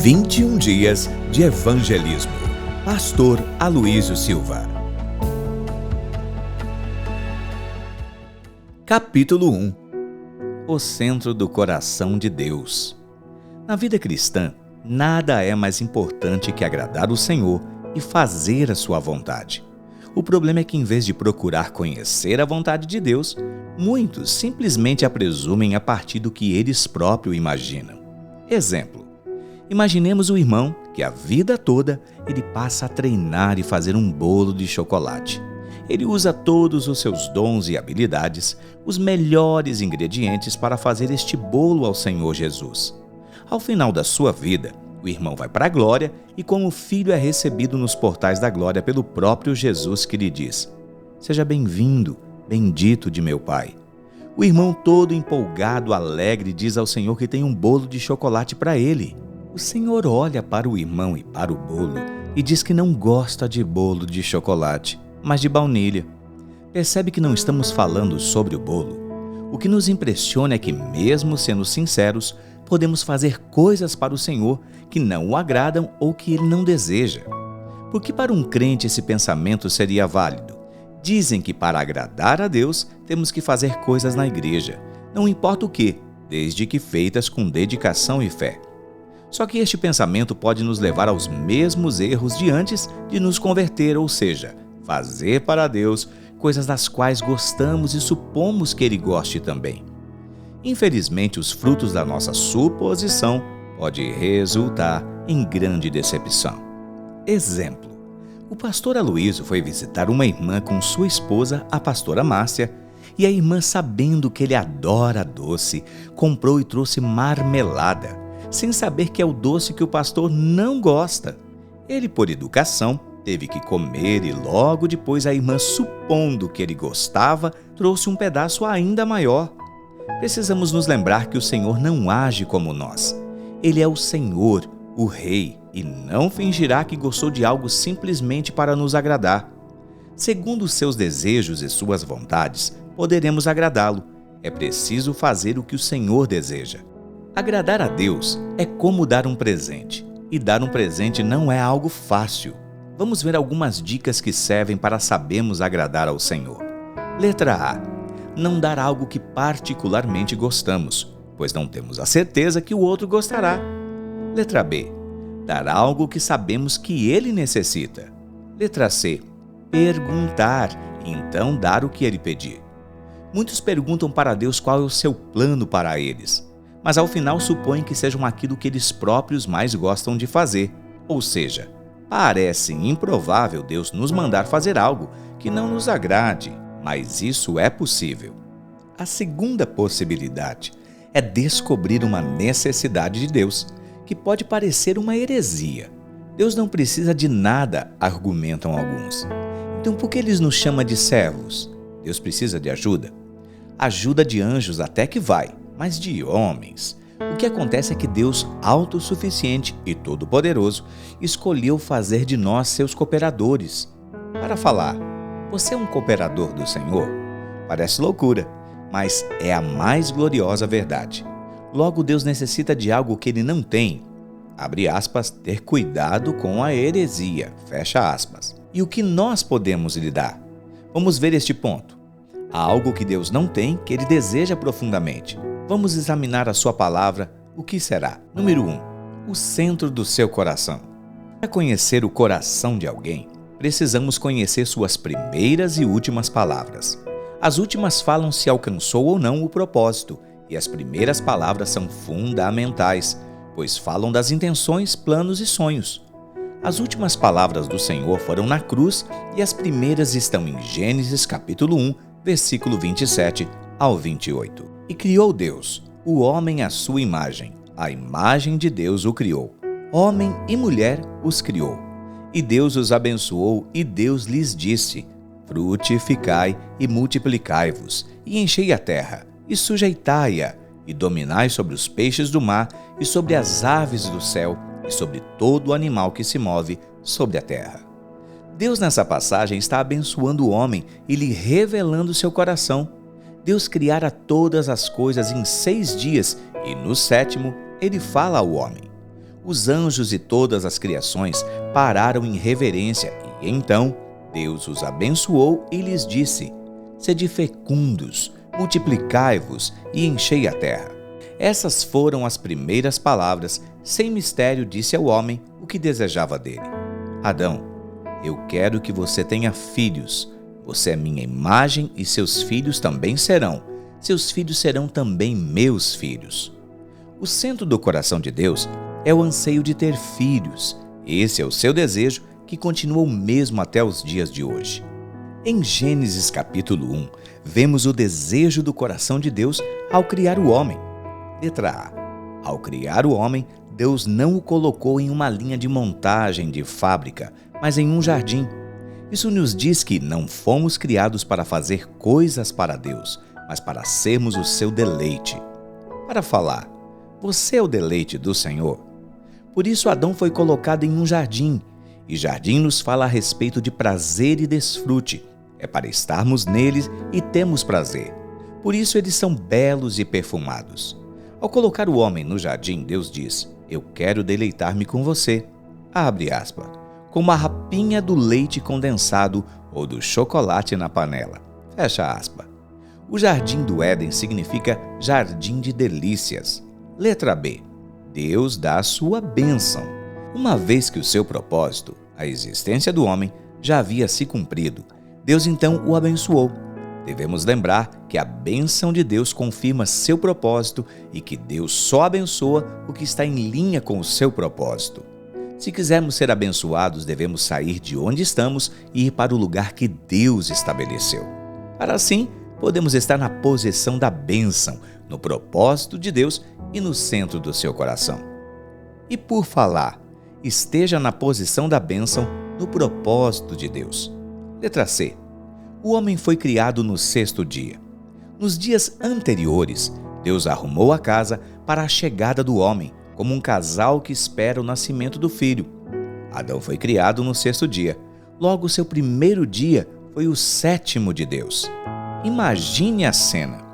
21 dias de evangelismo. Pastor Aloísio Silva. Capítulo 1. O centro do coração de Deus. Na vida cristã, nada é mais importante que agradar o Senhor e fazer a sua vontade. O problema é que, em vez de procurar conhecer a vontade de Deus, muitos simplesmente a presumem a partir do que eles próprios imaginam. Exemplo: imaginemos o irmão que a vida toda ele passa a treinar e fazer um bolo de chocolate. Ele usa todos os seus dons e habilidades, os melhores ingredientes para fazer este bolo ao Senhor Jesus. Ao final da sua vida, o irmão vai para a glória e como filho é recebido nos portais da glória pelo próprio Jesus, que lhe diz: "Seja bem-vindo, bendito de meu Pai." O irmão, todo empolgado, alegre, diz ao Senhor que tem um bolo de chocolate para ele. O Senhor olha para o irmão e para o bolo e diz que não gosta de bolo de chocolate, mas de baunilha. Percebe que não estamos falando sobre o bolo. O que nos impressiona é que, mesmo sendo sinceros, podemos fazer coisas para o Senhor que não o agradam ou que ele não deseja. Porque para um crente esse pensamento seria válido. Dizem que para agradar a Deus temos que fazer coisas na igreja, não importa o que, desde que feitas com dedicação e fé. Só que este pensamento pode nos levar aos mesmos erros de antes de nos converter, ou seja, fazer para Deus coisas das quais gostamos e supomos que Ele goste também. Infelizmente, os frutos da nossa suposição podem resultar em grande decepção. Exemplo: o pastor Aloísio foi visitar uma irmã com sua esposa, a pastora Márcia, e a irmã, sabendo que ele adora doce, comprou e trouxe marmelada, sem saber que é o doce que o pastor não gosta. Ele, por educação, teve que comer e logo depois a irmã, supondo que ele gostava, trouxe um pedaço ainda maior. Precisamos nos lembrar que o Senhor não age como nós. Ele é o Senhor, o Rei, e não fingirá que gostou de algo simplesmente para nos agradar. Segundo os seus desejos e suas vontades, poderemos agradá-lo. É preciso fazer o que o Senhor deseja. Agradar a Deus é como dar um presente, e dar um presente não é algo fácil. Vamos ver algumas dicas que servem para sabermos agradar ao Senhor. Letra A. Não dar algo que particularmente gostamos, pois não temos a certeza que o outro gostará. Letra B. Dar algo que sabemos que ele necessita. Letra C. Perguntar, e então dar o que ele pedir. Muitos perguntam para Deus qual é o seu plano para eles, mas ao final supõem que sejam aquilo que eles próprios mais gostam de fazer. Ou seja, parece improvável Deus nos mandar fazer algo que não nos agrade, mas isso é possível. A segunda possibilidade é descobrir uma necessidade de Deus, que pode parecer uma heresia. Deus não precisa de nada, argumentam alguns. Então por que eles nos chama de servos? Deus precisa de ajuda? Ajuda de anjos até que vai, mas de homens. O que acontece é que Deus, autossuficiente e todo-poderoso, escolheu fazer de nós seus cooperadores. Para falar: "Você é um cooperador do Senhor?" Parece loucura, mas é a mais gloriosa verdade. Logo, Deus necessita de algo que ele não tem. Abre aspas, ter cuidado com a heresia, fecha aspas. E o que nós podemos lhe dar? Vamos ver este ponto. Há algo que Deus não tem, que ele deseja profundamente. Vamos examinar a sua palavra. O que será? Número 1. O centro do seu coração. Para conhecer o coração de alguém, precisamos conhecer suas primeiras e últimas palavras. As últimas falam se alcançou ou não o propósito, e as primeiras palavras são fundamentais, pois falam das intenções, planos e sonhos. As últimas palavras do Senhor foram na cruz e as primeiras estão em Gênesis capítulo 1, versículo 27 ao 28. E criou Deus, o homem à sua imagem, a imagem de Deus o criou. Homem e mulher os criou. E Deus os abençoou e Deus lhes disse: "Frutificai e multiplicai-vos, e enchei a terra, e sujeitai-a, e dominai sobre os peixes do mar, e sobre as aves do céu, e sobre todo o animal que se move sobre a terra." Deus nessa passagem está abençoando o homem e lhe revelando seu coração. Deus criara todas as coisas em 6 dias e no 7º ele fala ao homem. Os anjos e todas as criações pararam em reverência e então Deus os abençoou e lhes disse: Sede fecundos, multiplicai-vos e enchei a terra. Essas foram as primeiras palavras. Sem mistério disse ao homem o que desejava dele: Adão, eu quero que você tenha filhos. Você é minha imagem e seus filhos também serão. Seus filhos serão também meus filhos. O centro do coração de Deus é o anseio de ter filhos. Esse é o seu desejo, que continua o mesmo até os dias de hoje. Em Gênesis capítulo 1, vemos o desejo do coração de Deus ao criar o homem. Letra A. Ao criar o homem, Deus não o colocou em uma linha de montagem de fábrica, mas em um jardim. Isso nos diz que não fomos criados para fazer coisas para Deus, mas para sermos o seu deleite. Para falar, você é o deleite do Senhor? Por isso Adão foi colocado em um jardim, e jardim nos fala a respeito de prazer e desfrute. É para estarmos neles e temos prazer. Por isso eles são belos e perfumados. Ao colocar o homem no jardim, Deus diz: Eu quero deleitar-me com você. Abre aspas. Como a rapinha do leite condensado ou do chocolate na panela. Fecha aspas. O jardim do Éden significa jardim de delícias. Letra B. Deus dá a sua bênção. Uma vez que o seu propósito, a existência do homem, já havia se cumprido, Deus então o abençoou. Devemos lembrar que a bênção de Deus confirma seu propósito e que Deus só abençoa o que está em linha com o seu propósito. Se quisermos ser abençoados, devemos sair de onde estamos e ir para o lugar que Deus estabeleceu. Para assim, podemos estar na posição da bênção, no propósito de Deus e no centro do seu coração. E por falar, esteja na posição da bênção, no propósito de Deus. Letra C. O homem foi criado no sexto dia. Nos dias anteriores, Deus arrumou a casa para a chegada do homem, como um casal que espera o nascimento do filho. Adão foi criado no sexto dia. Logo, seu primeiro dia foi o sétimo de Deus. Imagine a cena.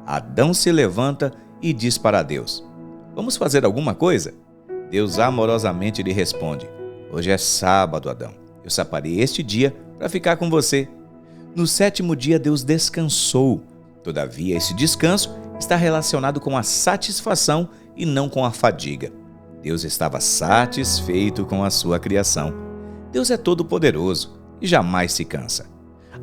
Adão se levanta e diz para Deus: Vamos fazer alguma coisa? Deus amorosamente lhe responde: Hoje é sábado, Adão. Eu separei este dia para ficar com você. No sétimo dia, Deus descansou. Todavia, esse descanso está relacionado com a satisfação e não com a fadiga. Deus estava satisfeito com a sua criação. Deus é todo-poderoso e jamais se cansa.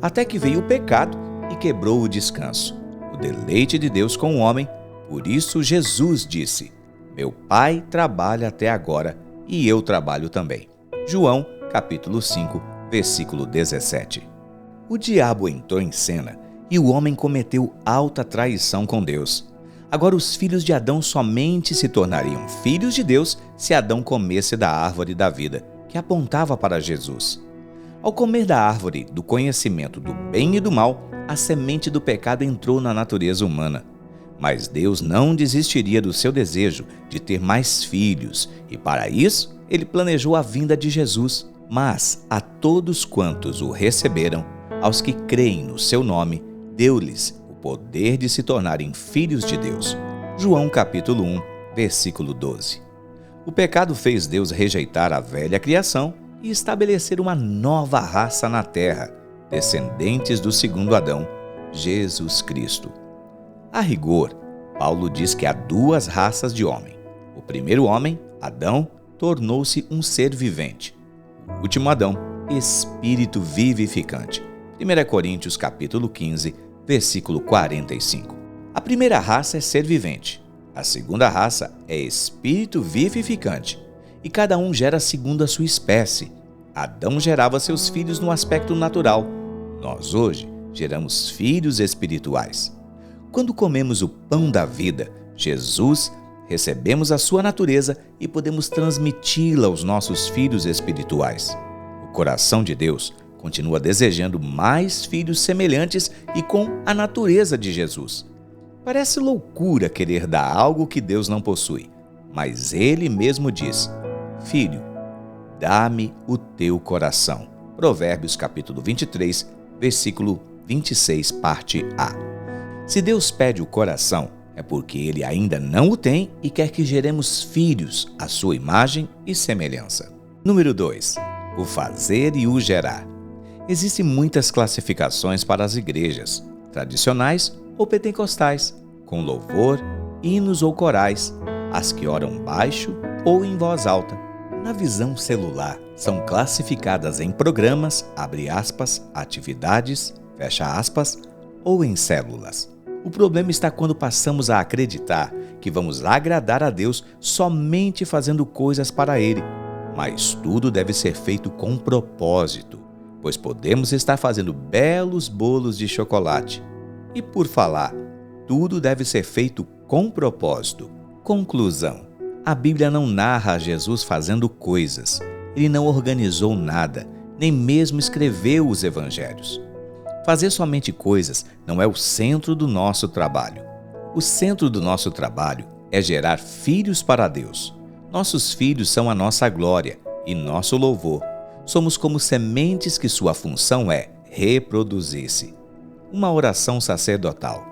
Até que veio o pecado e quebrou o descanso. O deleite de Deus com o homem. Por isso Jesus disse: Meu Pai trabalha até agora e eu trabalho também. João, capítulo 5, versículo 17. O diabo entrou em cena e o homem cometeu alta traição com Deus. Agora os filhos de Adão somente se tornariam filhos de Deus se Adão comesse da árvore da vida, que apontava para Jesus. Ao comer da árvore do conhecimento do bem e do mal, a semente do pecado entrou na natureza humana. Mas Deus não desistiria do seu desejo de ter mais filhos, e para isso ele planejou a vinda de Jesus. Mas a todos quantos o receberam, aos que creem no seu nome, deu-lhes o poder de se tornarem filhos de Deus. João capítulo 1, versículo 12. O pecado fez Deus rejeitar a velha criação e estabelecer uma nova raça na terra, descendentes do segundo Adão, Jesus Cristo. A rigor, Paulo diz que há duas raças de homem. O primeiro homem, Adão, tornou-se um ser vivente. O último Adão, espírito vivificante. 1 Coríntios capítulo 15, versículo 45. A primeira raça é ser vivente. A segunda raça é espírito vivificante. E cada um gera segundo a sua espécie. Adão gerava seus filhos no aspecto natural. Nós hoje geramos filhos espirituais. Quando comemos o pão da vida, Jesus, recebemos a sua natureza e podemos transmiti-la aos nossos filhos espirituais. O coração de Deus continua desejando mais filhos semelhantes e com a natureza de Jesus. Parece loucura querer dar algo que Deus não possui, mas Ele mesmo diz: Filho, dá-me o teu coração. Provérbios capítulo 23, versículo 26, parte A. Se Deus pede o coração, É porque Ele ainda não o tem e quer que geremos filhos à sua imagem e semelhança. Número 2. O fazer e o gerar. Existem muitas classificações para as igrejas, tradicionais ou pentecostais, com louvor, hinos ou corais, as que oram baixo ou em voz alta. Na visão celular, são classificadas em programas, abre aspas, atividades, fecha aspas, ou em células. O problema está quando passamos a acreditar que vamos agradar a Deus somente fazendo coisas para Ele. Mas tudo deve ser feito com propósito, pois podemos estar fazendo belos bolos de chocolate. E por falar, tudo deve ser feito com propósito. Conclusão: a Bíblia não narra Jesus fazendo coisas. Ele não organizou nada, nem mesmo escreveu os evangelhos. Fazer somente coisas não é o centro do nosso trabalho. O centro do nosso trabalho é gerar filhos para Deus. Nossos filhos são a nossa glória e nosso louvor. Somos como sementes que sua função é reproduzir-se. Uma oração sacerdotal.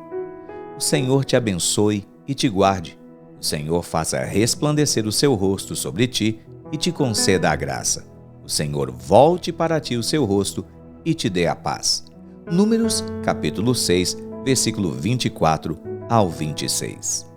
O Senhor te abençoe e te guarde. O Senhor faça resplandecer o seu rosto sobre ti e te conceda a graça. O Senhor volte para ti o seu rosto e te dê a paz. Números, capítulo 6, versículo 24 ao 26.